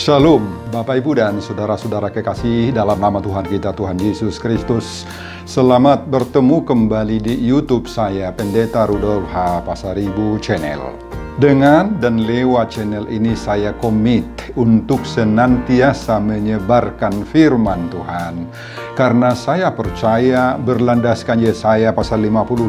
Shalom, Bapak Ibu dan Saudara-saudara kekasih dalam nama Tuhan kita, Tuhan Yesus Kristus. Selamat bertemu kembali di YouTube saya, Pendeta Rudolf H. Pasaribu Channel. Dengan dan lewat channel ini saya komit untuk senantiasa menyebarkan firman Tuhan. Karena saya percaya berlandaskan Yesaya pasal 55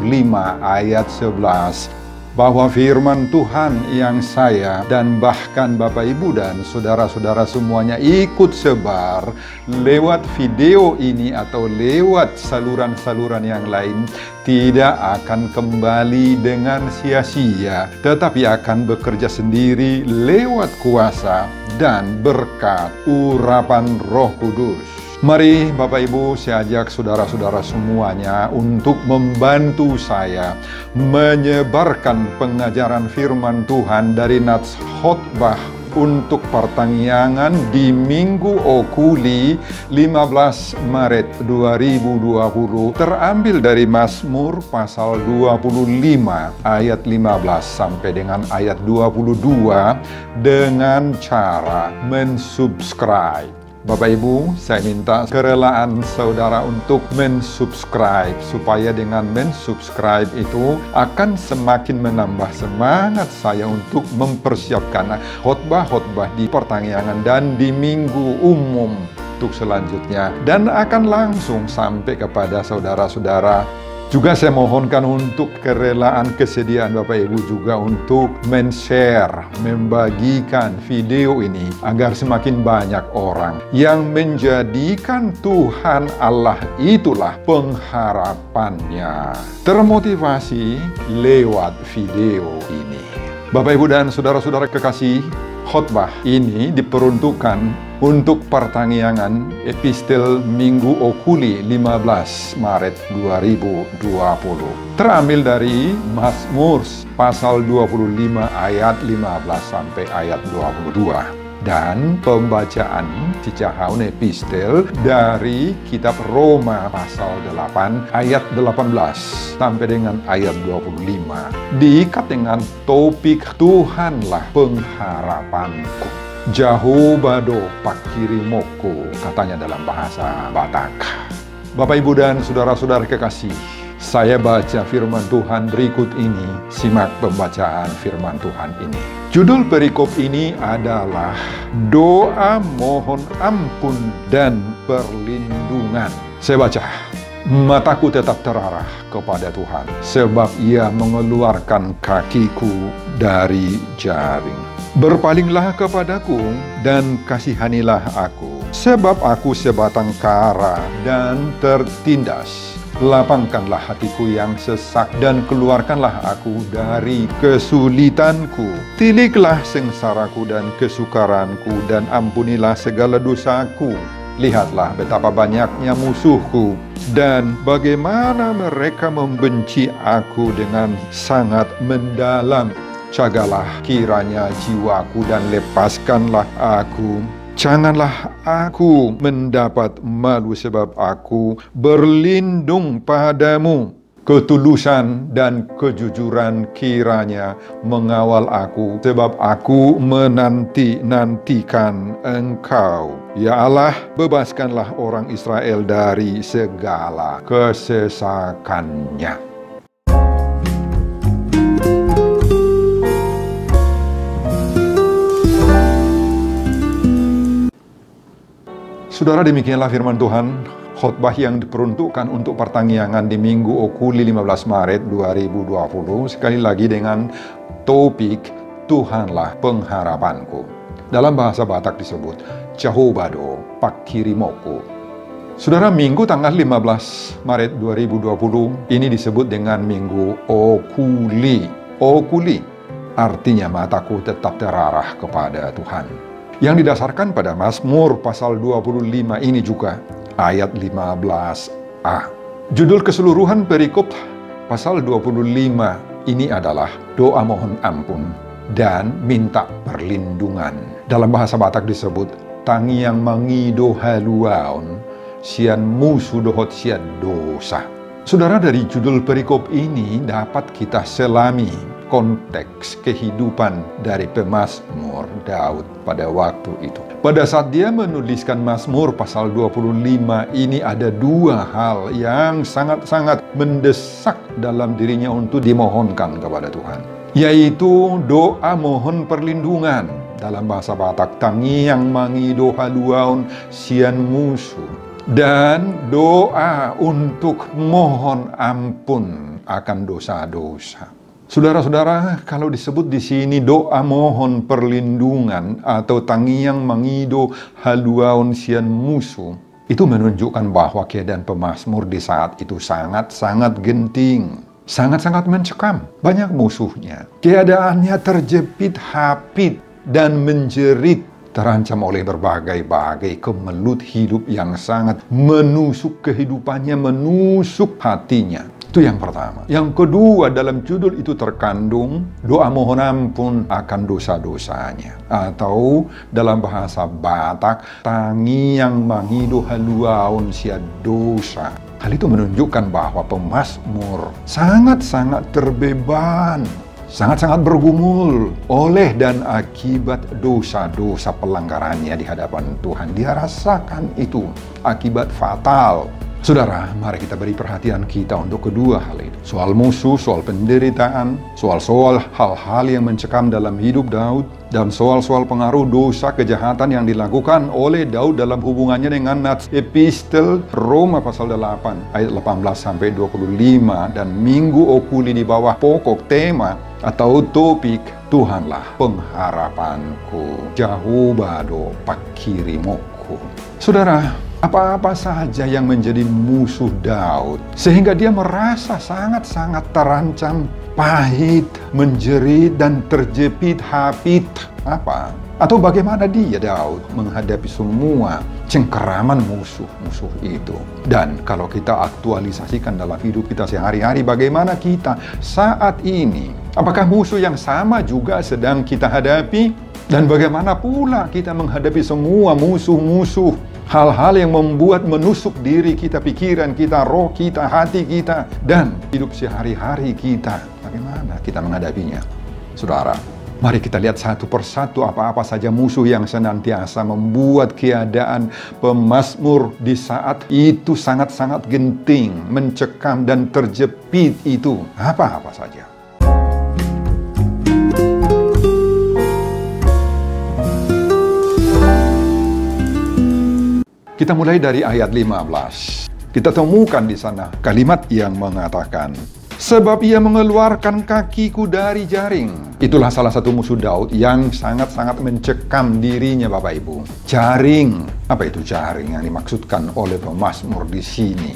ayat 11. Bahwa firman Tuhan yang saya dan bahkan Bapak Ibu dan saudara-saudara semuanya ikut sebar lewat video ini atau lewat saluran-saluran yang lain tidak akan kembali dengan sia-sia, tetapi akan bekerja sendiri lewat kuasa dan berkat urapan Roh Kudus. Mari Bapak Ibu, saya ajak saudara-saudara semuanya untuk membantu saya menyebarkan pengajaran firman Tuhan dari Nats Khotbah untuk pertanyaan di Minggu Okuli 15 Maret 2020 terambil dari Mazmur pasal 25 ayat 15 sampai dengan ayat 22 dengan cara mensubscribe. Bapak Ibu, saya minta kerelaan saudara untuk mensubscribe, supaya dengan mensubscribe itu akan semakin menambah semangat saya untuk mempersiapkan khotbah-khotbah di pertanyaan dan di minggu umum untuk selanjutnya, dan akan langsung sampai kepada saudara-saudara. Juga saya mohonkan untuk kerelaan kesediaan Bapak Ibu juga untuk men-share, membagikan video ini agar semakin banyak orang yang menjadikan Tuhan Allah itulah pengharapannya. Termotivasi lewat video ini. Bapak Ibu dan saudara-saudara kekasih, khotbah ini diperuntukkan untuk pertanyaan epistel Minggu Okuli 15 Maret 2020. Terambil dari Mazmur pasal 25 ayat 15 sampai ayat 22. Dan pembacaan cicahaun epistel dari kitab Roma pasal 8 ayat 18 sampai dengan ayat 25. Diikat dengan topik Tuhanlah pengharapanku. Jahobado pakirimoko, katanya dalam bahasa Batak. Bapak Ibu dan saudara-saudara kekasih, saya baca firman Tuhan berikut ini. Simak pembacaan firman Tuhan ini. Judul perikop ini adalah doa mohon ampun dan perlindungan. Saya baca. Mataku tetap terarah kepada Tuhan, sebab Ia mengeluarkan kakiku dari jaring. Berpalinglah kepadaku dan kasihanilah aku, sebab aku sebatang kara dan tertindas. Lapangkanlah hatiku yang sesak dan keluarkanlah aku dari kesulitanku. Tiliklah sengsaraku dan kesukaranku dan ampunilah segala dosaku. Lihatlah betapa banyaknya musuhku dan bagaimana mereka membenci aku dengan sangat mendalam. Jagalah kiranya jiwaku dan lepaskanlah aku. Janganlah aku mendapat malu sebab aku berlindung padamu. Ketulusan dan kejujuran kiranya mengawal aku, sebab aku menanti-nantikan Engkau. Ya Allah, bebaskanlah orang Israel dari segala kesesakannya. Saudara, demikianlah firman Tuhan, khotbah yang diperuntukkan untuk pertanyaan di Minggu Okuli 15 Maret 2020, sekali lagi dengan topik Tuhanlah pengharapanku. Dalam bahasa Batak disebut Jahobado pakirimoko. Saudara, Minggu tanggal 15 Maret 2020 ini disebut dengan Minggu Okuli. Okuli artinya mataku tetap terarah kepada Tuhan. Yang didasarkan pada Mazmur pasal 25 ini juga, ayat 15a. Judul keseluruhan perikop pasal 25 ini adalah doa mohon ampun dan minta perlindungan. Dalam bahasa Batak disebut tangiang mangido haluaon, sian musuh dohot sian dosa. Saudara, dari judul perikop ini dapat kita selami konteks kehidupan dari pemazmur Daud pada waktu itu. Pada saat dia menuliskan Mazmur pasal 25 ini ada dua hal yang sangat-sangat mendesak dalam dirinya untuk dimohonkan kepada Tuhan. Yaitu doa mohon perlindungan. Dalam bahasa Batak, tangiang mangido haluaun sian musuh. Dan doa untuk mohon ampun akan dosa-dosa. Saudara-saudara, kalau disebut di sini doa mohon perlindungan atau tangiang mangido haluaun sian musuh, itu menunjukkan bahwa keadaan pemazmur di saat itu sangat-sangat genting, sangat-sangat mencekam. Banyak musuhnya. Keadaannya terjepit hapit dan menjerit, terancam oleh berbagai-bagai kemelut hidup yang sangat menusuk kehidupannya, menusuk hatinya. Itu yang pertama. Yang kedua, dalam judul itu terkandung doa mohon ampun akan dosa-dosanya. Atau dalam bahasa Batak, tangiang mangido haluaun sia dosa. Hal itu menunjukkan bahwa pemazmur sangat-sangat terbeban, sangat-sangat bergumul oleh dan akibat dosa-dosa pelanggarannya di hadapan Tuhan. Dia rasakan itu akibat fatal. Saudara, mari kita beri perhatian kita untuk kedua hal itu. Soal musuh, soal penderitaan, soal hal-hal yang mencekam dalam hidup Daud, dan soal pengaruh dosa kejahatan yang dilakukan oleh Daud dalam hubungannya dengan nats epistel Roma pasal 8 ayat 18 sampai 25 dan minggu okuli di bawah pokok tema atau topik Tuhanlah pengharapanku, Jahubado pakirimoku. Saudara, apa-apa saja yang menjadi musuh Daud sehingga dia merasa sangat-sangat terancam, pahit, menjerit dan terjepit hapit. Apa? Atau bagaimana dia Daud menghadapi semua cengkeraman musuh-musuh itu. Dan kalau kita aktualisasikan dalam hidup kita sehari-hari, bagaimana kita saat ini? Apakah musuh yang sama juga sedang kita hadapi? Dan bagaimana pula kita menghadapi semua musuh-musuh, hal-hal yang membuat menusuk diri kita, pikiran kita, roh kita, hati kita, dan hidup sehari-hari kita. Bagaimana kita menghadapinya? Saudara, mari kita lihat satu persatu apa-apa saja musuh yang senantiasa membuat keadaan pemazmur di saat itu sangat-sangat genting, mencekam, dan terjepit itu. Apa-apa saja. Kita mulai dari ayat 15. Kita temukan di sana kalimat yang mengatakan, sebab ia mengeluarkan kakiku dari jaring. Itulah salah satu musuh Daud yang sangat-sangat mencekam dirinya, Bapak Ibu. Jaring. Apa itu jaring yang dimaksudkan oleh pemazmur di sini?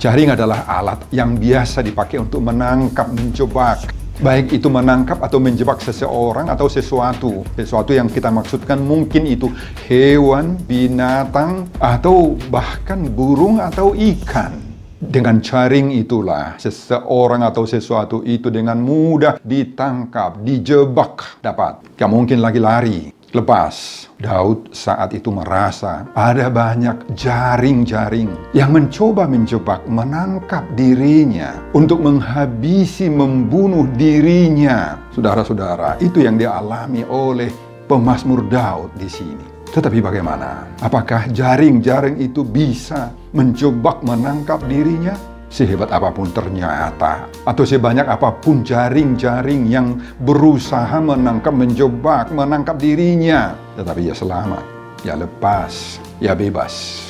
Jaring adalah alat yang biasa dipakai untuk menangkap, menjebak. Baik itu menangkap atau menjebak seseorang atau sesuatu. Sesuatu yang kita maksudkan mungkin itu hewan, binatang, atau bahkan burung atau ikan. Dengan jaring itulah seseorang atau sesuatu itu dengan mudah ditangkap, dijebak, dapat. Gak mungkin lagi lari, lepas. Daud saat itu merasa ada banyak jaring-jaring yang mencoba menjebak, menangkap dirinya untuk menghabisi, membunuh dirinya. Saudara-saudara, itu yang dialami oleh pemazmur Daud di sini. Tetapi bagaimana? Apakah jaring-jaring itu bisa menjebak, menangkap dirinya? Sehebat apapun ternyata, atau sebanyak apapun jaring-jaring yang berusaha menangkap, menjebak, menangkap dirinya, tetapi ya selamat, ya lepas, ya bebas.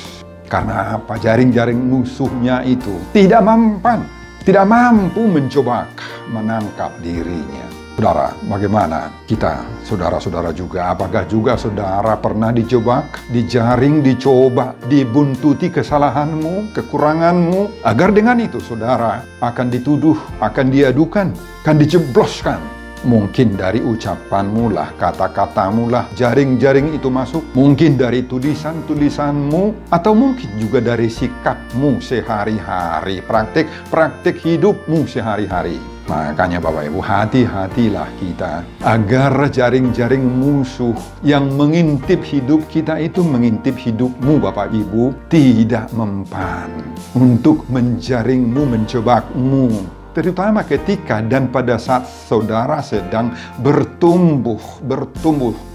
Karena apa? Jaring-jaring musuhnya itu tidak mampu menjebak, menangkap dirinya. Saudara, bagaimana kita, saudara-saudara juga? Apakah juga saudara pernah dijebak, dijaring, dicoba, dibuntuti kesalahanmu, kekuranganmu? Agar dengan itu saudara akan dituduh, akan diadukan, akan dijebloskan. Mungkin dari ucapanmu lah, kata-katamu lah, jaring-jaring itu masuk. Mungkin dari tulisan-tulisanmu, atau mungkin juga dari sikapmu sehari-hari, praktik hidupmu sehari-hari. Makanya Bapak Ibu, hati-hatilah kita agar jaring-jaring musuh yang mengintip hidup kita itu, mengintip hidupmu Bapak Ibu, tidak mempan untuk menjaringmu, menjebakmu terutama ketika dan pada saat saudara sedang bertumbuh.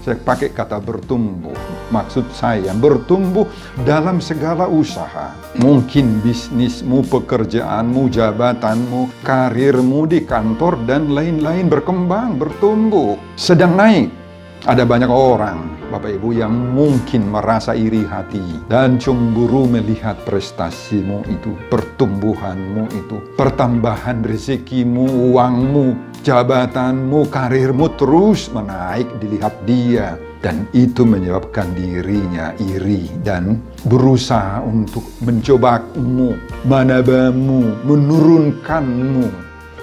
Saya pakai kata bertumbuh. Maksud saya bertumbuh dalam segala usaha. Mungkin bisnismu, pekerjaanmu, jabatanmu, karirmu di kantor dan lain-lain berkembang, bertumbuh, sedang naik. Ada banyak orang, Bapak Ibu, yang mungkin merasa iri hati dan cemburu melihat prestasimu itu, pertumbuhanmu itu, pertambahan rezekimu, uangmu, jabatanmu, karirmu terus menaik dilihat dia. Dan itu menyebabkan dirinya iri dan berusaha untuk mencobamu, menambahmu, menurunkanmu.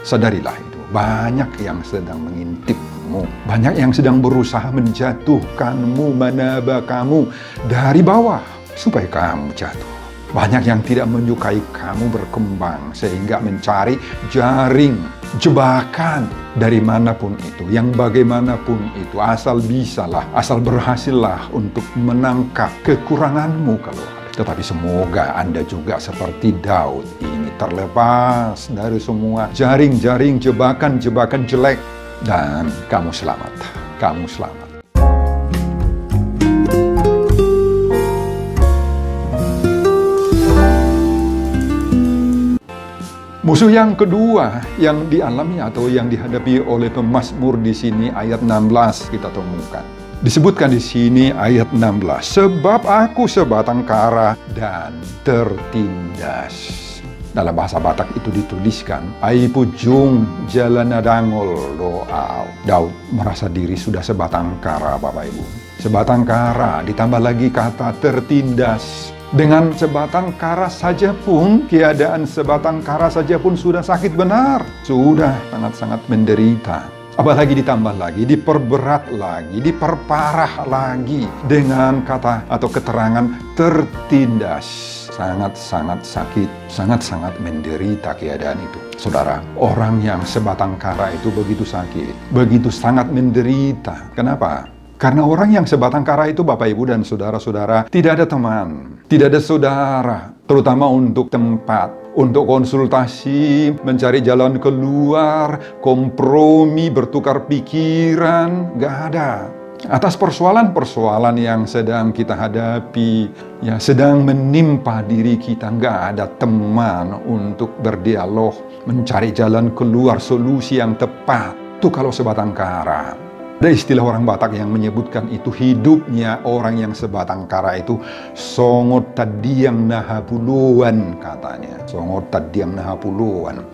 Sadarilah itu, banyak yang sedang mengintipmu, banyak yang sedang berusaha menjatuhkanmu, menambah kamu dari bawah supaya kamu jatuh. Banyak yang tidak menyukai kamu berkembang sehingga mencari jaring, jebakan dari manapun itu, yang bagaimanapun itu, asal bisalah, asal berhasillah untuk menangkap kekuranganmu kalau ada. Tetapi semoga Anda juga seperti Daud ini terlepas dari semua jaring-jaring, jebakan-jebakan jelek, dan kamu selamat. Kamu selamat. Musuh yang kedua yang dialami atau yang dihadapi oleh pemazmur di sini ayat 16 kita temukan. Disebutkan di sini ayat 16, sebab aku sebatang kara dan tertindas. Dalam bahasa Batak itu dituliskan, ai pujung jalan nadangol doa. Daud merasa diri sudah sebatang kara, Bapak Ibu. Sebatang kara, ditambah lagi kata tertindas. Dengan sebatang kara saja pun, keadaan sebatang kara saja pun sudah sakit benar. Sudah sangat-sangat menderita. Apalagi ditambah lagi, diperberat lagi, diperparah lagi dengan kata atau keterangan tertindas. Sangat-sangat sakit, sangat-sangat menderita keadaan itu. Saudara, orang yang sebatang kara itu begitu sakit, begitu sangat menderita. Kenapa? Karena orang yang sebatang kara itu, Bapak Ibu dan saudara-saudara, tidak ada teman, tidak ada saudara, terutama untuk tempat, untuk konsultasi, mencari jalan keluar, kompromi, bertukar pikiran, nggak ada. Atas persoalan-persoalan yang sedang kita hadapi, ya sedang menimpa diri kita, nggak ada teman untuk berdialog, mencari jalan keluar, solusi yang tepat. Itu kalau sebatang kara. Ada istilah orang Batak yang menyebutkan itu, hidupnya orang yang sebatang kara itu songot tadiang nahapuluan katanya. Songot tadiang nahapuluan.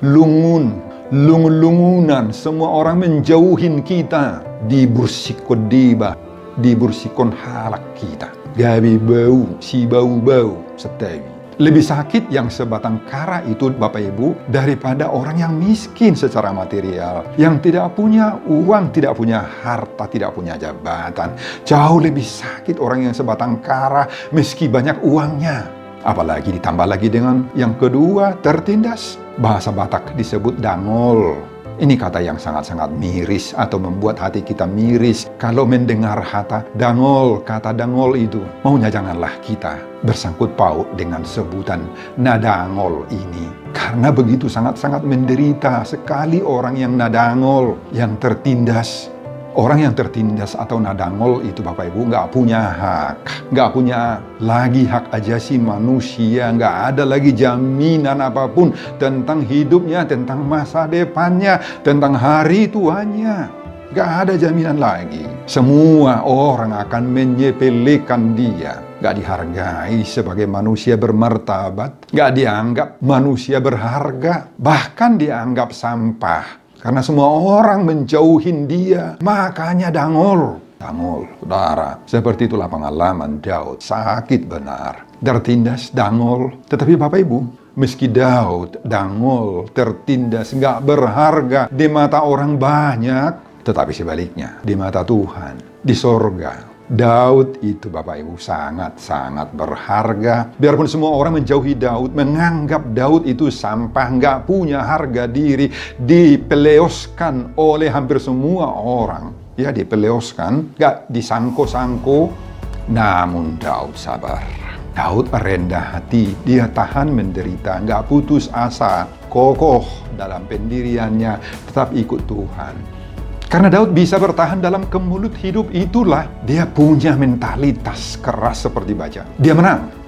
Lungun-lungunan, semua orang menjauhin kita. Dibursikon diba, dibursikon halak kita. Gabi bau, si bau-bau, setawi. Lebih sakit yang sebatang kara itu, Bapak Ibu, daripada orang yang miskin secara material, yang tidak punya uang, tidak punya harta, tidak punya jabatan. Jauh lebih sakit orang yang sebatang kara meski banyak uangnya. Apalagi ditambah lagi dengan yang kedua, tertindas. Bahasa Batak disebut dangol. Ini kata yang sangat-sangat miris atau membuat hati kita miris kalau mendengar kata dangol itu. Maunya janganlah kita bersangkut paut dengan sebutan nadangol ini. Karena begitu sangat-sangat menderita sekali orang yang nadangol, yang tertindas. Orang yang tertindas atau nadangol itu, Bapak Ibu, nggak punya hak. Nggak punya lagi hak ajasi manusia. Nggak ada lagi jaminan apapun tentang hidupnya, tentang masa depannya, tentang hari tuanya. Nggak ada jaminan lagi. Semua orang akan menyepelekan dia. Nggak dihargai sebagai manusia bermartabat. Nggak dianggap manusia berharga. Bahkan dianggap sampah. Karena semua orang menjauhin dia. Makanya dangol. Dangol, saudara. Seperti itulah pengalaman Daud. Sakit benar. Tertindas, dangol. Tetapi Bapak Ibu, meski Daud dangol, tertindas, nggak berharga di mata orang banyak. Tetapi sebaliknya, di mata Tuhan, di sorga, Daud itu, Bapak Ibu, sangat-sangat berharga. Biarpun semua orang menjauhi Daud, menganggap Daud itu sampah, nggak punya harga diri, dipeleoskan oleh hampir semua orang. Ya, dipeleoskan, nggak disangko-sangko. Namun Daud sabar. Daud rendah hati, dia tahan menderita, nggak putus asa, kokoh dalam pendiriannya, tetap ikut Tuhan. Karena Daud bisa bertahan dalam kemelut hidup itulah, dia punya mentalitas keras seperti baja. Dia menang.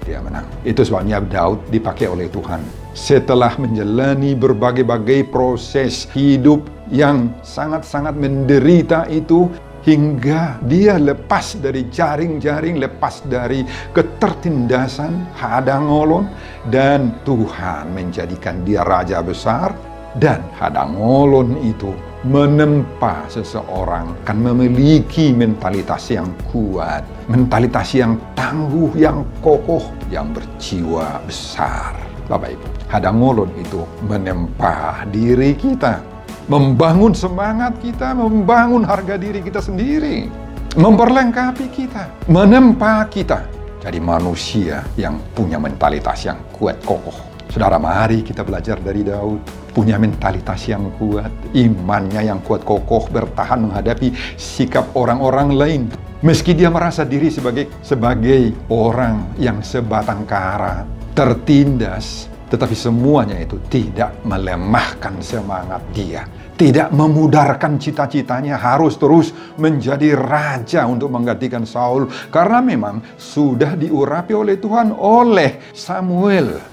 Itu sebabnya Daud dipakai oleh Tuhan. Setelah menjalani berbagai-bagai proses hidup yang sangat-sangat menderita itu, hingga dia lepas dari jaring-jaring, lepas dari ketertindasan, hadangolon, dan Tuhan menjadikan dia raja besar. Dan hadangolon itu menempa seseorang kan memiliki mentalitas yang kuat, mentalitas yang tangguh, yang kokoh, yang berjiwa besar. Bapak Ibu, hadangolon itu menempa diri kita, membangun semangat kita, membangun harga diri kita sendiri, memperlengkapi kita, menempa kita jadi manusia yang punya mentalitas yang kuat kokoh. Saudara, mari kita belajar dari Daud. Punya mentalitas yang kuat, imannya yang kuat kokoh, bertahan menghadapi sikap orang-orang lain. Meski dia merasa diri sebagai orang yang sebatang kara, tertindas, tetapi semuanya itu tidak melemahkan semangat dia. Tidak memudarkan cita-citanya harus terus menjadi raja untuk menggantikan Saul. Karena memang sudah diurapi oleh Tuhan oleh Samuel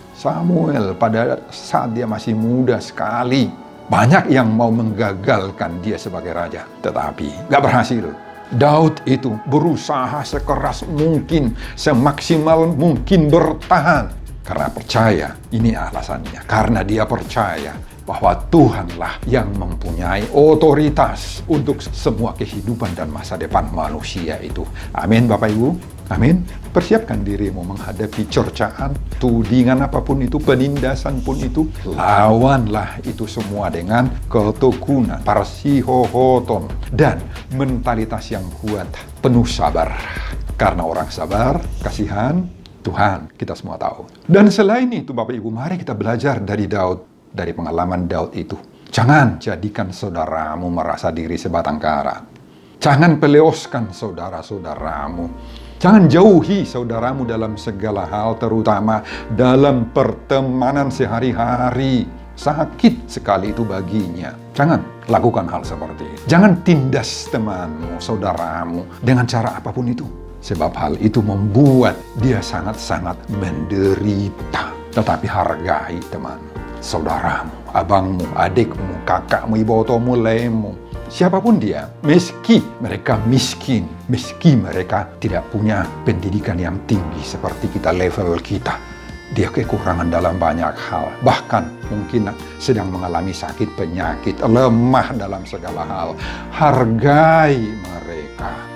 pada saat dia masih muda sekali. Banyak yang mau menggagalkan dia sebagai raja, tetapi gak berhasil. Daud itu berusaha sekeras mungkin, semaksimal mungkin bertahan. Karena percaya, ini alasannya. Karena dia percaya bahwa Tuhanlah yang mempunyai otoritas untuk semua kehidupan dan masa depan manusia itu. Amin, Bapak Ibu. Amin. Persiapkan dirimu menghadapi cercaan, tudingan apapun itu, penindasan pun itu. Lawanlah itu semua dengan ketekunan, parsihohoton, dan mentalitas yang kuat, penuh sabar. Karena orang sabar, kasihan Tuhan, kita semua tahu. Dan selain itu, Bapak Ibu, mari kita belajar dari Daud, dari pengalaman Daud itu. Jangan jadikan saudaramu merasa diri sebatang kara. Jangan peleoskan saudara-saudaramu. Jangan jauhi saudaramu dalam segala hal, terutama dalam pertemanan sehari-hari. Sakit sekali itu baginya. Jangan lakukan hal seperti itu. Jangan tindas temanmu, saudaramu, dengan cara apapun itu. Sebab hal itu membuat dia sangat-sangat menderita. Tetapi hargai temanmu, saudaramu, abangmu, adikmu, kakakmu, ibotomu, lemu. Siapapun dia, meski mereka miskin, meski mereka tidak punya pendidikan yang tinggi seperti kita, level kita, dia kekurangan dalam banyak hal. Bahkan mungkin sedang mengalami sakit, penyakit, lemah dalam segala hal. Hargai mereka.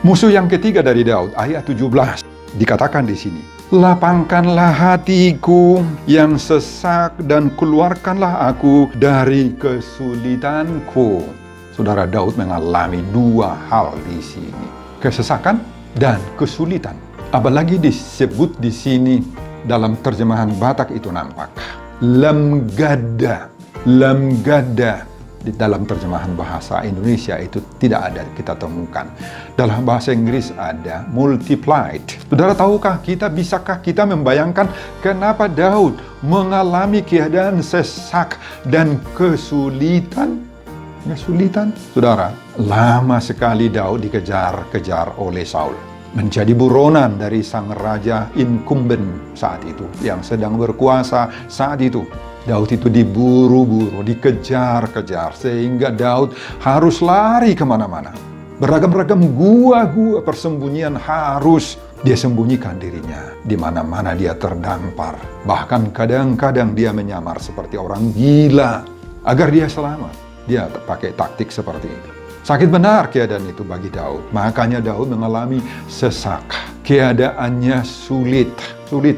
Musuh yang ketiga dari Daud, ayat 17, dikatakan di sini, lapangkanlah hatiku yang sesak dan keluarkanlah aku dari kesulitanku. Saudara, Daud mengalami dua hal di sini, kesesakan dan kesulitan. Apalagi disebut di sini dalam terjemahan Batak itu nampak lemgada. Di dalam terjemahan bahasa Indonesia itu tidak ada kita temukan. Dalam bahasa Inggris ada multiplied. Saudara, bisakah kita membayangkan kenapa Daud mengalami keadaan sesak dan kesulitan? Saudara, lama sekali Daud dikejar-kejar oleh Saul. Menjadi buronan dari sang raja incumbent saat itu, yang sedang berkuasa saat itu. Daud itu diburu-buru, dikejar-kejar, sehingga Daud harus lari kemana-mana. Beragam-ragam gua-gua persembunyian harus dia sembunyikan dirinya. Di mana-mana dia terdampar. Bahkan kadang-kadang dia menyamar seperti orang gila. Agar dia selamat, dia pakai taktik seperti itu. Sakit benar keadaan itu bagi Daud. Makanya Daud mengalami sesak. Keadaannya sulit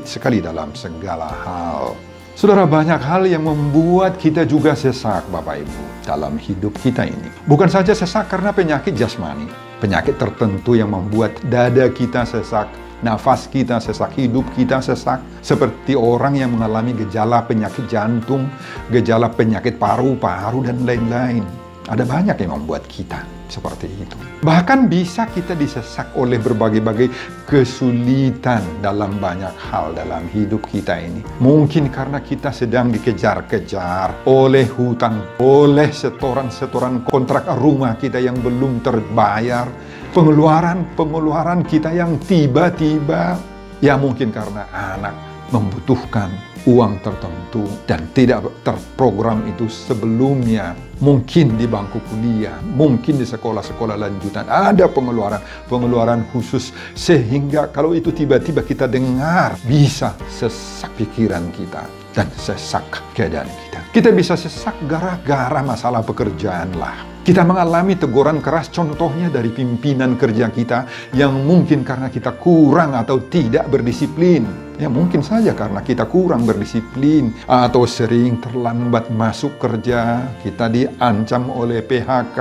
sekali dalam segala hal. Saudara, banyak hal yang membuat kita juga sesak, Bapak Ibu, dalam hidup kita ini. Bukan saja sesak karena penyakit jasmani, penyakit tertentu yang membuat dada kita sesak, nafas kita sesak, hidup kita sesak. Seperti orang yang mengalami gejala penyakit jantung, gejala penyakit paru-paru, dan lain-lain. Ada banyak yang membuat kita seperti itu. Bahkan bisa kita disesak oleh berbagai-bagai kesulitan dalam banyak hal dalam hidup kita ini. Mungkin karena kita sedang dikejar-kejar oleh hutang, oleh setoran-setoran kontrak rumah kita yang belum terbayar, pengeluaran kita yang tiba-tiba, ya mungkin karena anak membutuhkan uang tertentu dan tidak terprogram itu sebelumnya. Mungkin di bangku kuliah, mungkin di sekolah-sekolah lanjutan ada pengeluaran khusus, sehingga kalau itu tiba-tiba kita dengar, bisa sesak pikiran kita dan sesak keadaan kita. Kita bisa sesak gara-gara masalah pekerjaan lah. Kita mengalami teguran keras, contohnya dari pimpinan kerja kita, yang mungkin karena kita kurang atau tidak berdisiplin. Ya mungkin saja karena kita kurang berdisiplin, atau sering terlambat masuk kerja, kita diancam oleh PHK,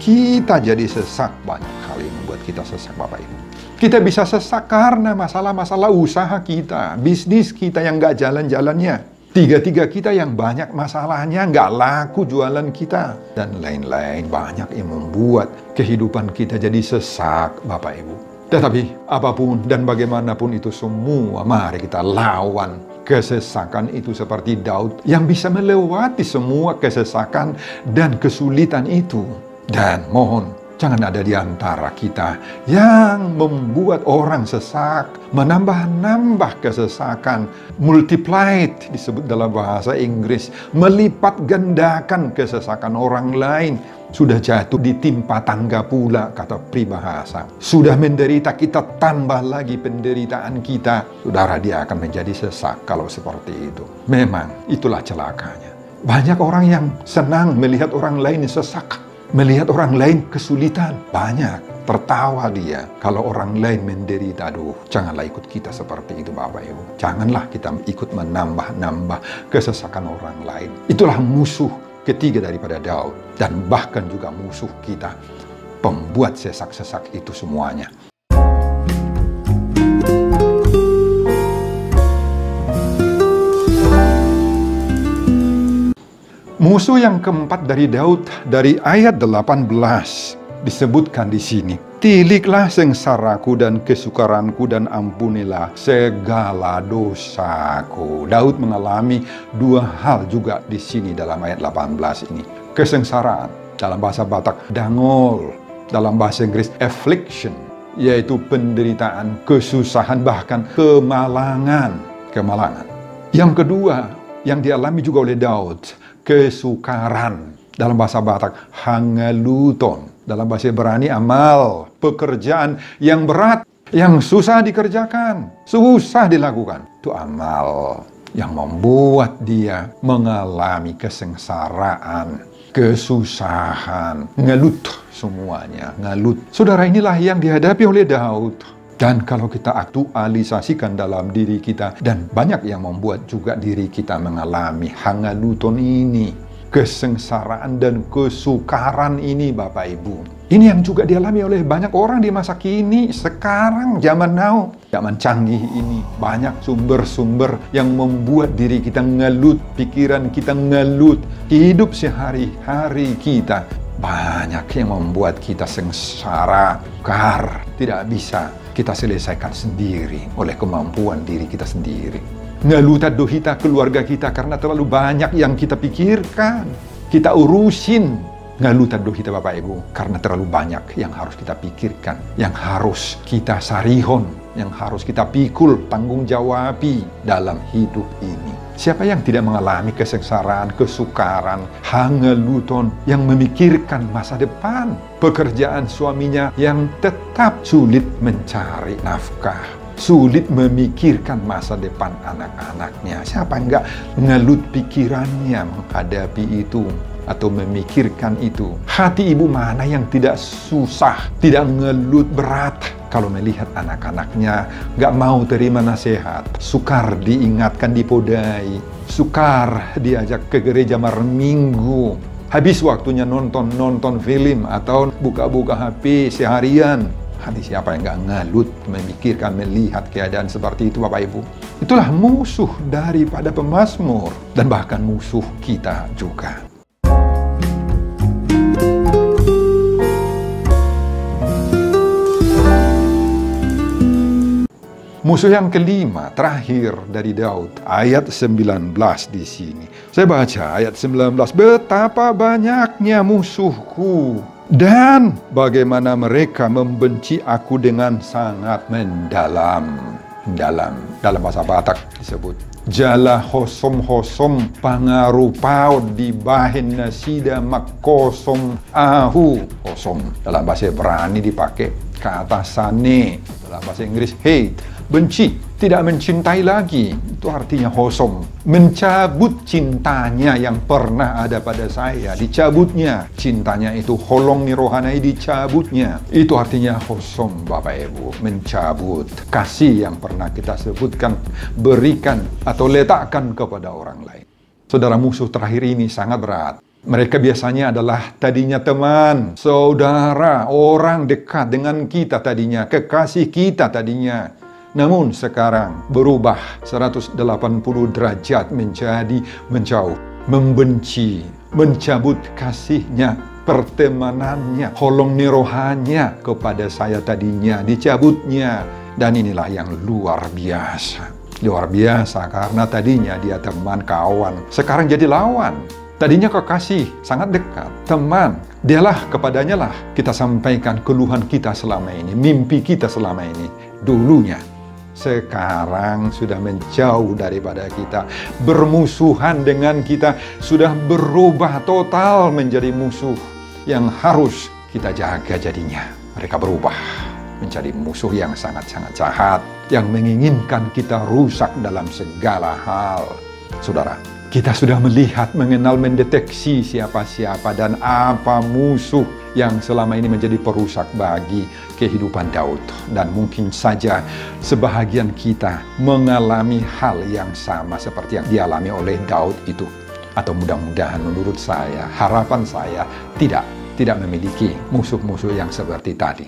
kita jadi sesak. Banyak hal yang membuat kita sesak, Bapak Ibu. Kita bisa sesak karena masalah-masalah usaha kita, bisnis kita yang nggak jalan-jalannya. Tiga-tiga kita yang banyak masalahnya, nggak laku jualan kita, dan lain-lain. Banyak yang membuat kehidupan kita jadi sesak, Bapak Ibu. Tetapi apapun dan bagaimanapun itu semua, mari kita lawan kesesakan itu seperti Daud yang bisa melewati semua kesesakan dan kesulitan itu. Dan mohon, jangan ada di antara kita yang membuat orang sesak, menambah-nambah kesesakan, multiplied disebut dalam bahasa Inggris, melipat gandakan kesesakan orang lain. Sudah jatuh ditimpa tangga pula, kata pribahasa. Sudah menderita, kita tambah lagi penderitaan kita. Saudara, dia akan menjadi sesak kalau seperti itu. Memang itulah celakanya. Banyak orang yang senang melihat orang lain sesak, melihat orang lain kesulitan. Banyak tertawa dia kalau orang lain menderita. Aduh, janganlah ikut kita seperti itu, Bapak Ibu. Janganlah kita ikut menambah-nambah kesesakan orang lain. Itulah musuh ketiga daripada Daud, dan bahkan juga musuh kita, pembuat sesak-sesak itu semuanya. Musuh yang keempat dari Daud, dari ayat 18 disebutkan di sini. Tiliklah sengsaraku dan kesukaranku dan ampunilah segala dosaku. Daud mengalami dua hal juga di sini dalam ayat 18 ini. Kesengsaraan, dalam bahasa Batak dangol, dalam bahasa Inggris affliction, yaitu penderitaan, kesusahan, bahkan kemalangan. Yang kedua yang dialami juga oleh Daud, kesukaran, dalam bahasa Batak hangaluton, dalam bahasa Ibrani amal, pekerjaan yang berat, yang susah dikerjakan, susah dilakukan. Itu amal yang membuat dia mengalami kesengsaraan, kesusahan, ngelut semuanya, ngelut. Saudara, inilah yang dihadapi oleh Daud. Dan kalau kita aktualisasikan dalam diri kita, dan banyak yang membuat juga diri kita mengalami hangaluton ini, kesengsaraan dan kesukaran ini, Bapak Ibu. Ini yang juga dialami oleh banyak orang di masa kini, sekarang, zaman now, zaman canggih ini. Banyak sumber-sumber yang membuat diri kita ngelut, pikiran kita ngelut, hidup sehari-hari kita. Banyak yang membuat kita sengsara, sukar, tidak bisa kita selesaikan sendiri oleh kemampuan diri kita sendiri. Ngeluta dohita keluarga kita karena terlalu banyak yang kita pikirkan, kita urusin. Ngeluta dohita Bapak Ibu karena terlalu banyak yang harus kita pikirkan, yang harus kita sarihon, yang harus kita pikul tanggung jawabi dalam hidup ini. Siapa yang tidak mengalami kesengsaraan, kesukaran, hangeluton, yang memikirkan masa depan, pekerjaan suaminya yang tetap sulit mencari nafkah, sulit memikirkan masa depan anak-anaknya. Siapa enggak ngelut pikirannya menghadapi itu atau memikirkan itu? Hati ibu mana yang tidak susah, tidak ngelut berat kalau melihat anak-anaknya nggak mau terima nasihat, sukar diingatkan, dipodai, sukar diajak ke gereja malam minggu, habis waktunya nonton film atau buka-buka HP seharian. Hati siapa yang nggak ngalut memikirkan, melihat keadaan seperti itu, Bapak Ibu? Itulah musuh daripada pemazmur dan bahkan musuh kita juga. Musuh yang kelima, terakhir dari Daud, ayat 19 di sini. Saya baca ayat 19, betapa banyaknya musuhku dan bagaimana mereka membenci aku dengan sangat mendalam. Dalam bahasa Batak disebut jala hosom pangarupaud di bahin nasida makosom ahu hosom. Dalam bahasa Ibrani dipakai kata sane, dalam bahasa Inggris hate, benci, tidak mencintai lagi. Itu artinya hosom, mencabut cintanya yang pernah ada pada saya, dicabutnya cintanya itu, holong nirohanai, dicabutnya. Itu artinya hosom, Bapak Ibu, mencabut kasih yang pernah kita sebutkan, berikan atau letakkan kepada orang lain. Saudara, musuh terakhir ini sangat berat. Mereka biasanya adalah tadinya teman, saudara, orang dekat dengan kita tadinya, kekasih kita tadinya. Namun sekarang berubah 180 derajat menjadi menjauh, membenci, mencabut kasihnya, pertemanannya, holong nirohanya kepada saya tadinya, dicabutnya. Dan inilah yang luar biasa. Luar biasa karena tadinya dia teman, kawan, sekarang jadi lawan. Tadinya kekasih, sangat dekat, teman. Dialah, kepadanya lah kita sampaikan keluhan kita selama ini, mimpi kita selama ini, dulunya. Sekarang sudah menjauh daripada kita, bermusuhan dengan kita, sudah berubah total menjadi musuh yang harus kita jaga jadinya. Mereka berubah menjadi musuh yang sangat-sangat jahat, yang menginginkan kita rusak dalam segala hal. Saudara, kita sudah melihat, mengenal, mendeteksi siapa-siapa dan apa musuh yang selama ini menjadi perusak bagi kehidupan Daud. Dan mungkin saja sebahagian kita mengalami hal yang sama seperti yang dialami oleh Daud itu. Atau mudah-mudahan menurut saya, harapan saya tidak memiliki musuh-musuh yang seperti tadi.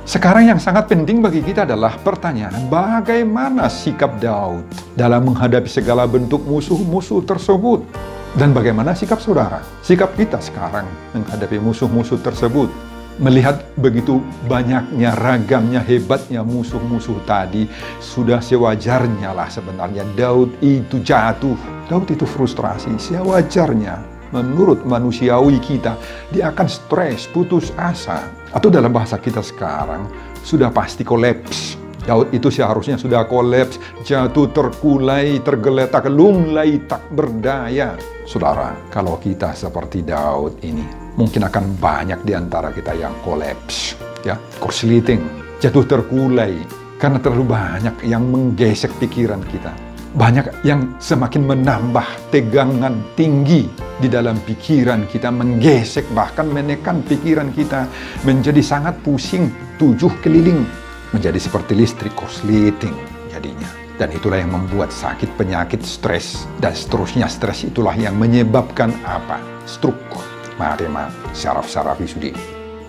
Sekarang yang sangat penting bagi kita adalah pertanyaan, bagaimana sikap Daud dalam menghadapi segala bentuk musuh-musuh tersebut? Dan bagaimana sikap saudara? Sikap kita sekarang menghadapi musuh-musuh tersebut. Melihat begitu banyaknya, ragamnya, hebatnya musuh-musuh tadi, sudah sewajarnya lah sebenarnya Daud itu jatuh. Daud itu frustrasi, sewajarnya. Menurut manusiawi kita, dia akan stres, putus asa. Atau dalam bahasa kita sekarang, sudah pasti kolaps. Daud itu seharusnya sudah kolaps, jatuh, terkulai, tergeletak, lunglai, tak berdaya. Saudara, kalau kita seperti Daud ini, mungkin akan banyak di antara kita yang kolaps, ya, korsleting, jatuh terkulai, karena terlalu banyak yang menggesek pikiran kita. Banyak yang semakin menambah tegangan tinggi di dalam pikiran kita, menggesek bahkan menekan pikiran kita menjadi sangat pusing, tujuh keliling, menjadi seperti listrik korsleting jadinya. Dan itulah yang membuat sakit, penyakit, stres, dan seterusnya. Stres itulah yang menyebabkan apa? Stroke, marema, saraf-saraf isudi.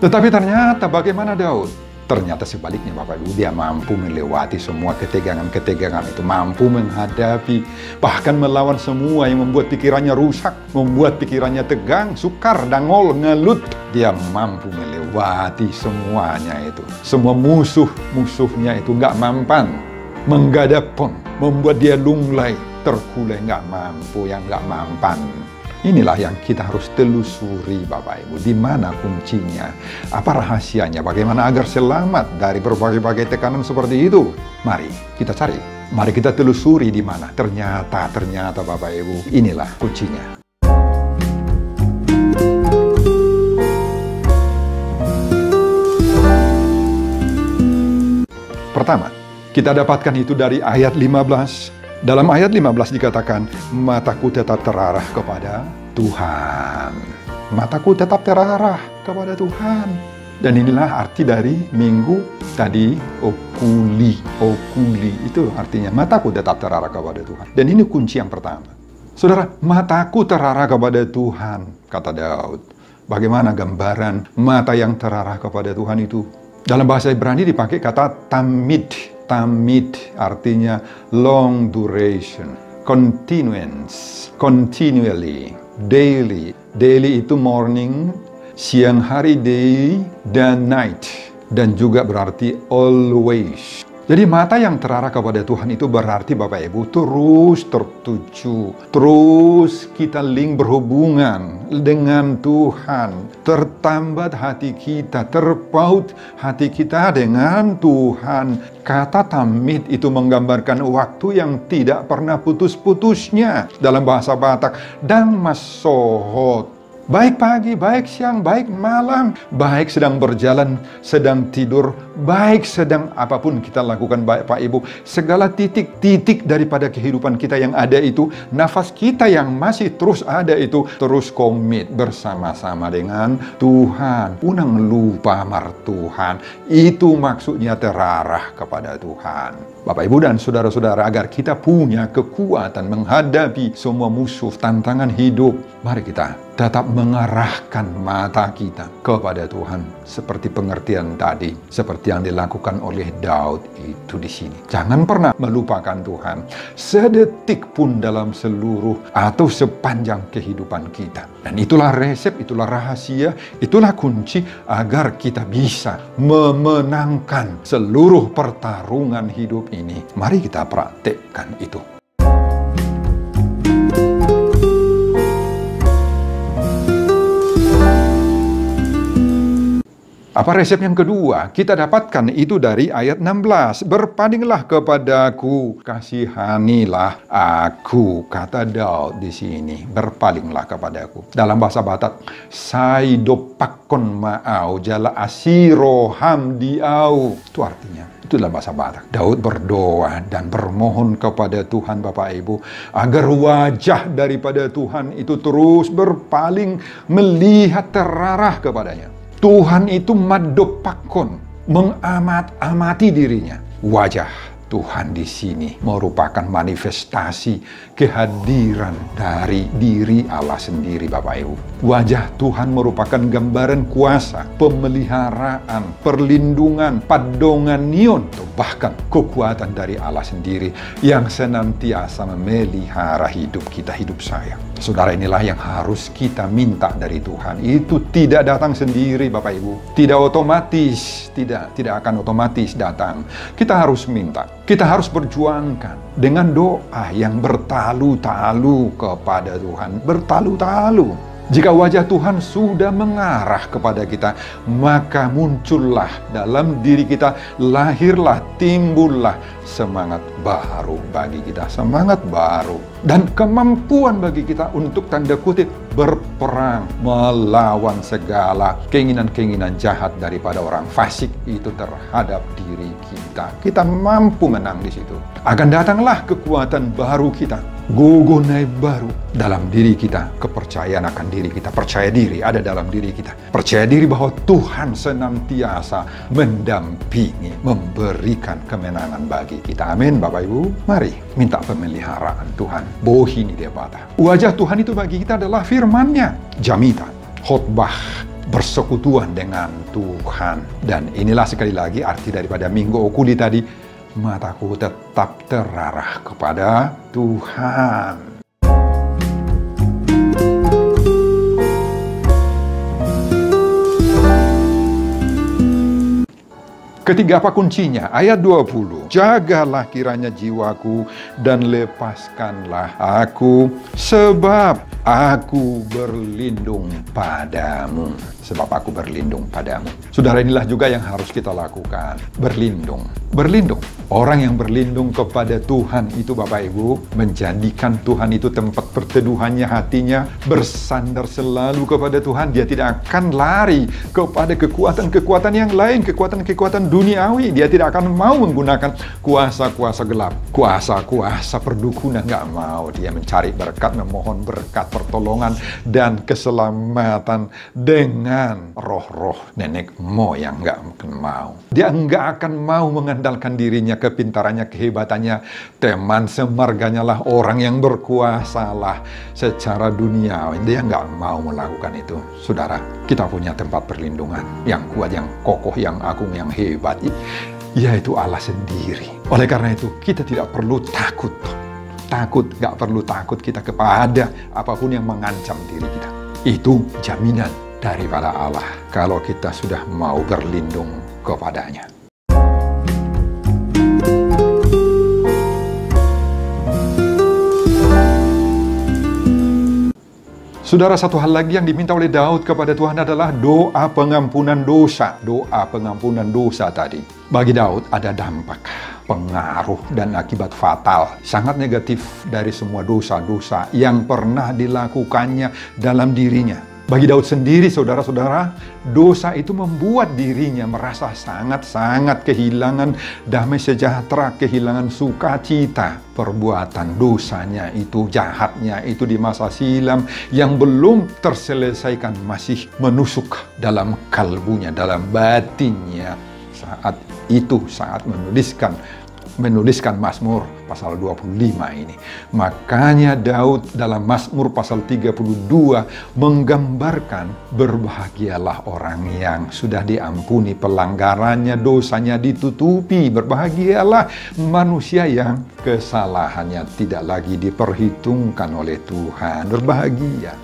Tetapi ternyata bagaimana Daud? Ternyata sebaliknya Bapak Ibu, dia mampu melewati semua ketegangan-ketegangan itu, mampu menghadapi, bahkan melawan semua yang membuat pikirannya rusak, membuat pikirannya tegang, sukar, dangol, ngelut. Dia mampu melewati semuanya itu. Semua musuhnya itu nggak mampan, menggadapon, membuat dia lunglai, terkulai, nggak mampu, yang nggak mampan. Inilah yang kita harus telusuri Bapak Ibu. Di mana kuncinya? Apa rahasianya? Bagaimana agar selamat dari berbagai-bagai tekanan seperti itu? Mari kita cari. Mari kita telusuri di mana. Ternyata Bapak Ibu, inilah kuncinya. Pertama, kita dapatkan itu dari ayat 15. Dalam ayat 15 dikatakan, mataku tetap terarah kepada Tuhan. Mataku tetap terarah kepada Tuhan. Dan inilah arti dari minggu tadi, okuli. Okuli itu artinya mataku tetap terarah kepada Tuhan. Dan ini kunci yang pertama. Saudara, mataku terarah kepada Tuhan, kata Daud. Bagaimana gambaran mata yang terarah kepada Tuhan itu? Dalam bahasa Ibrani dipakai kata tamid. Tamid artinya long duration, continuance, continually, daily. Daily itu morning, siang hari day, dan night. Dan juga berarti always. Jadi mata yang terarah kepada Tuhan itu berarti Bapak Ibu terus tertuju. Terus kita link berhubungan dengan Tuhan. Tertambat hati kita, terpaut hati kita dengan Tuhan. Kata tamid itu menggambarkan waktu yang tidak pernah putus-putusnya. Dalam bahasa Batak, dang masohot. Baik pagi, baik siang, baik malam, baik sedang berjalan, sedang tidur, baik sedang apapun kita lakukan, Bapak Ibu. Segala titik-titik daripada kehidupan kita yang ada itu, nafas kita yang masih terus ada itu, terus komit bersama-sama dengan Tuhan. Unang lupa mar Tuhan, itu maksudnya terarah kepada Tuhan. Bapak Ibu dan saudara-saudara, agar kita punya kekuatan menghadapi semua musuh, tantangan hidup, mari kita tetap mengarahkan mata kita kepada Tuhan. Seperti pengertian tadi, seperti yang dilakukan oleh Daud itu di sini. Jangan pernah melupakan Tuhan sedetik pun dalam seluruh atau sepanjang kehidupan kita. Dan itulah resep, itulah rahasia, itulah kunci agar kita bisa memenangkan seluruh pertarungan hidup ini. Mari kita praktekkan itu. Apa resep yang kedua? Kita dapatkan itu dari ayat 16. Berpalinglah kepadaku, kasihanilah aku, kata Daud di sini. Berpalinglah kepadaku. Dalam bahasa Batak, saidopakon ma'au jala asiro hamdiau. Itu artinya. Itu dalam bahasa Batak. Daud berdoa dan bermohon kepada Tuhan Bapak Ibu agar wajah daripada Tuhan itu terus berpaling melihat terarah kepadanya. Tuhan itu madopakon, mengamat-amati dirinya. Wajah Tuhan di sini merupakan manifestasi kehadiran dari diri Allah sendiri, Bapak Ibu. Wajah Tuhan merupakan gambaran kuasa, pemeliharaan, perlindungan, padonganion, bahkan kekuatan dari Allah sendiri yang senantiasa memelihara hidup kita, hidup saya. Saudara, inilah yang harus kita minta dari Tuhan. Itu tidak datang sendiri, Bapak Ibu. Tidak otomatis, tidak akan otomatis datang. Kita harus minta. Kita harus berjuangkan dengan doa yang bertalu-talu kepada Tuhan. Bertalu-talu. Jika wajah Tuhan sudah mengarah kepada kita, maka muncullah dalam diri kita, lahirlah, timbullah semangat baru bagi kita. Semangat baru. Dan kemampuan bagi kita untuk tanda kutip berperang melawan segala keinginan-keinginan jahat daripada orang fasik itu terhadap diri kita. Kita mampu menang di situ. Akan datanglah kekuatan baru kita. Gogonai baru dalam diri kita, kepercayaan akan diri kita, percaya diri ada dalam diri kita, percaya diri bahwa Tuhan senantiasa mendampingi, memberikan kemenangan bagi kita. Amin, Bapak Ibu. Mari minta pemeliharaan Tuhan. Bohini dia bata. Wajah Tuhan itu bagi kita adalah firman-Nya, jamitan, khotbah, bersekutuan dengan Tuhan. Dan inilah sekali lagi arti daripada Minggu Okuli tadi. Mataku tetap terarah kepada Tuhan. Ketiga, apa kuncinya? Ayat 20. Jagalah kiranya jiwaku dan lepaskanlah aku, sebab aku berlindung padamu. Sebab aku berlindung padamu. Saudara, inilah juga yang harus kita lakukan. Berlindung. Berlindung. Orang yang berlindung kepada Tuhan itu, Bapak Ibu, menjadikan Tuhan itu tempat perteduhannya hatinya, bersandar selalu kepada Tuhan. Dia tidak akan lari kepada kekuatan-kekuatan yang lain, kekuatan-kekuatan duniawi. Dia tidak akan mau menggunakan kuasa-kuasa gelap, kuasa-kuasa perdukunan. Nggak mau. Dia mencari berkat, memohon berkat, pertolongan, dan keselamatan dengan roh-roh nenek moyang. Nggak mungkin mau. Dia nggak akan mau mengandalkan mengandalkan dirinya, kepintarannya, kehebatannya. Teman semarganya lah orang yang berkuasa lah secara dunia. Dia nggak mau melakukan itu. Saudara, kita punya tempat perlindungan yang kuat, yang kokoh, yang agung, yang hebat, yaitu Allah sendiri. Oleh karena itu, kita tidak perlu takut. Nggak perlu takut kita kepada apapun yang mengancam diri kita. Itu jaminan daripada Allah kalau kita sudah mau berlindung kepadanya. Saudara, satu hal lagi yang diminta oleh Daud kepada Tuhan adalah doa pengampunan dosa. Doa pengampunan dosa tadi. Bagi Daud ada dampak, pengaruh, dan akibat fatal, sangat negatif dari semua dosa-dosa yang pernah dilakukannya dalam dirinya. Bagi Daud sendiri, saudara-saudara, dosa itu membuat dirinya merasa sangat-sangat kehilangan damai sejahtera, kehilangan sukacita. Perbuatan dosanya itu, jahatnya itu di masa silam yang belum terselesaikan masih menusuk dalam kalbunya, dalam batinnya. Saat itu, saat menuliskan Mazmur pasal 25 ini. Makanya Daud dalam Mazmur pasal 32 menggambarkan berbahagialah orang yang sudah diampuni pelanggarannya, dosanya ditutupi. Berbahagialah manusia yang kesalahannya tidak lagi diperhitungkan oleh Tuhan. Berbahagia.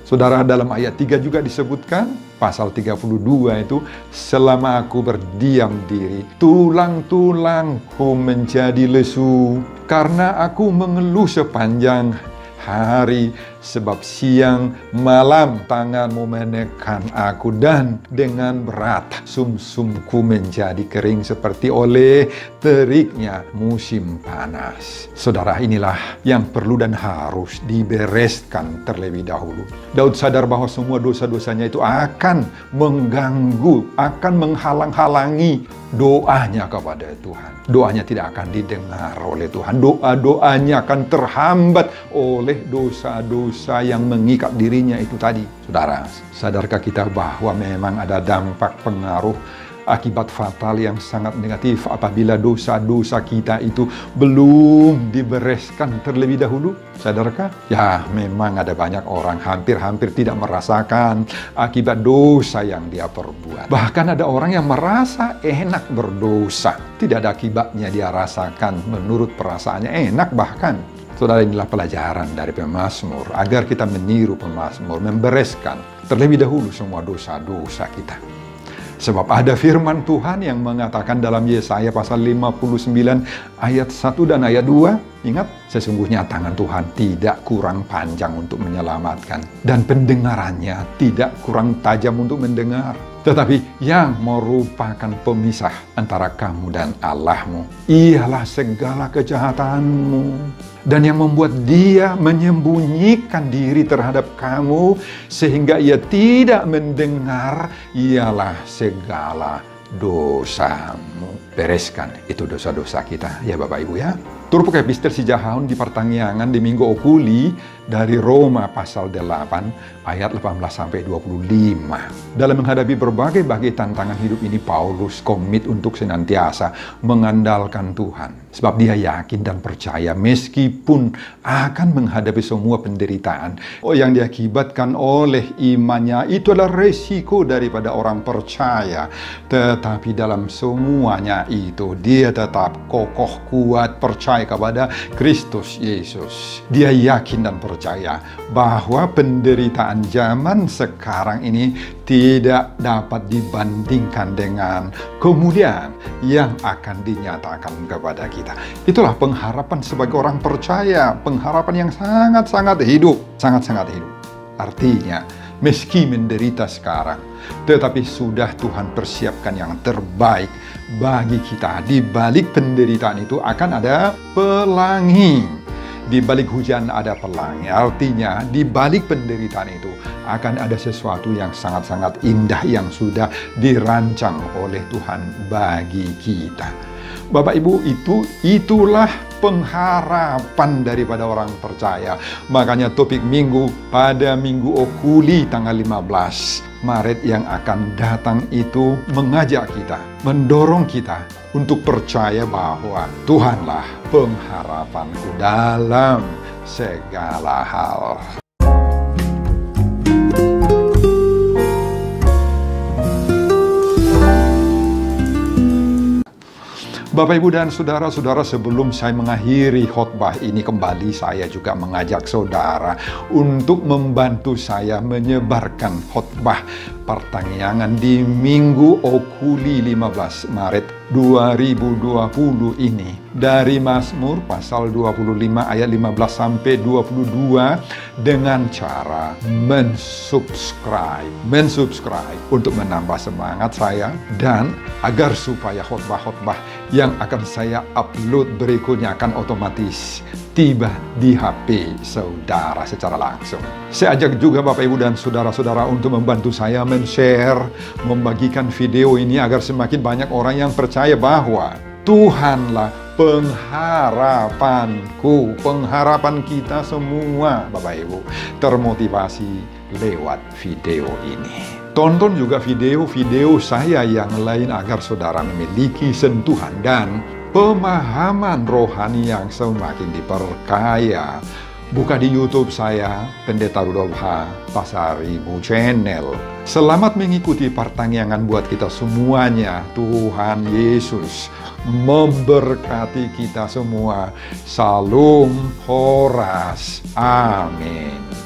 Saudara, dalam ayat 3 juga disebutkan, pasal 32 itu, selama aku berdiam diri, tulang-tulangku menjadi lesu, karena aku mengeluh sepanjang hari, sebab siang malam tanganmu menekan aku, dan dengan berat sumsumku menjadi kering seperti oleh teriknya musim panas. Saudara, inilah yang perlu dan harus dibereskan terlebih dahulu. Daud sadar bahwa semua dosa-dosanya itu akan mengganggu, akan menghalang-halangi doanya kepada Tuhan. Doanya tidak akan didengar oleh Tuhan. Doa-doanya akan terhambat oleh dosa-dosa yang mengikat dirinya itu tadi. Saudara, sadarkah kita bahwa memang ada dampak pengaruh akibat fatal yang sangat negatif apabila dosa-dosa kita itu belum dibereskan terlebih dahulu? Sadarkah? Ya, memang ada banyak orang hampir-hampir tidak merasakan akibat dosa yang dia perbuat. Bahkan ada orang yang merasa enak berdosa. Tidak ada akibatnya dia rasakan, menurut perasaannya enak bahkan. Saudara, inilah pelajaran dari pemazmur agar kita meniru pemazmur, membereskan terlebih dahulu semua dosa-dosa kita. Sebab ada firman Tuhan yang mengatakan dalam Yesaya pasal 59 ayat 1 dan ayat 2. Ingat, sesungguhnya tangan Tuhan tidak kurang panjang untuk menyelamatkan, dan pendengarannya tidak kurang tajam untuk mendengar. Tetapi yang merupakan pemisah antara kamu dan Allahmu ialah segala kejahatanmu, dan yang membuat dia menyembunyikan diri terhadap kamu sehingga ia tidak mendengar ialah segala dosamu. Bereskan itu dosa-dosa kita, ya Bapak Ibu ya. Turpuk epistel si Jahaun di pertanggiangan di Minggu Okuli dari Roma pasal 8 ayat 18 sampai 25. Dalam menghadapi berbagai tantangan hidup ini, Paulus komit untuk senantiasa mengandalkan Tuhan. Sebab dia yakin dan percaya meskipun akan menghadapi semua penderitaan yang diakibatkan oleh imannya, itu adalah resiko daripada orang percaya. Tetapi dalam semuanya itu dia tetap kokoh, kuat, percaya kepada Kristus Yesus. Dia yakin dan percaya bahwa penderitaan zaman sekarang ini tidak dapat dibandingkan dengan kemudian yang akan dinyatakan kepada kita. Itulah pengharapan sebagai orang percaya, pengharapan yang sangat-sangat hidup, sangat-sangat hidup. Artinya, meski menderita sekarang, tetapi sudah Tuhan persiapkan yang terbaik bagi kita. Di balik penderitaan itu akan ada pelangi. Di balik hujan ada pelangi. Artinya, di balik penderitaan itu akan ada sesuatu yang sangat-sangat indah yang sudah dirancang oleh Tuhan bagi kita. Bapak Ibu, itulah pengharapan daripada orang percaya. Makanya topik minggu pada Minggu Okuli tanggal 15 Maret yang akan datang itu mengajak kita, mendorong kita untuk percaya bahwa Tuhanlah pengharapanku dalam segala hal. Bapak, Ibu, dan saudara-saudara, sebelum saya mengakhiri khotbah ini kembali, saya juga mengajak saudara untuk membantu saya menyebarkan khotbah pertanyaan di Minggu Okuli 15 Maret 2020 ini. Dari Mazmur pasal 25 ayat 15 sampai 22 dengan cara mensubscribe untuk menambah semangat saya dan agar supaya khotbah-khotbah yang akan saya upload berikutnya akan otomatis tiba di HP saudara secara langsung. Saya ajak juga Bapak, Ibu, dan saudara-saudara untuk membantu saya men-share, membagikan video ini agar semakin banyak orang yang percaya bahwa Tuhanlah pengharapanku, pengharapan kita semua, Bapak Ibu, termotivasi lewat video ini. Tonton juga video-video saya yang lain agar saudara memiliki sentuhan dan pemahaman rohani yang semakin diperkaya. Buka di YouTube saya, Pendeta Rudolf H. Pasaribu Channel. Selamat mengikuti pertanyaan buat kita semuanya. Tuhan Yesus memberkati kita semua. Salam Horas. Amin.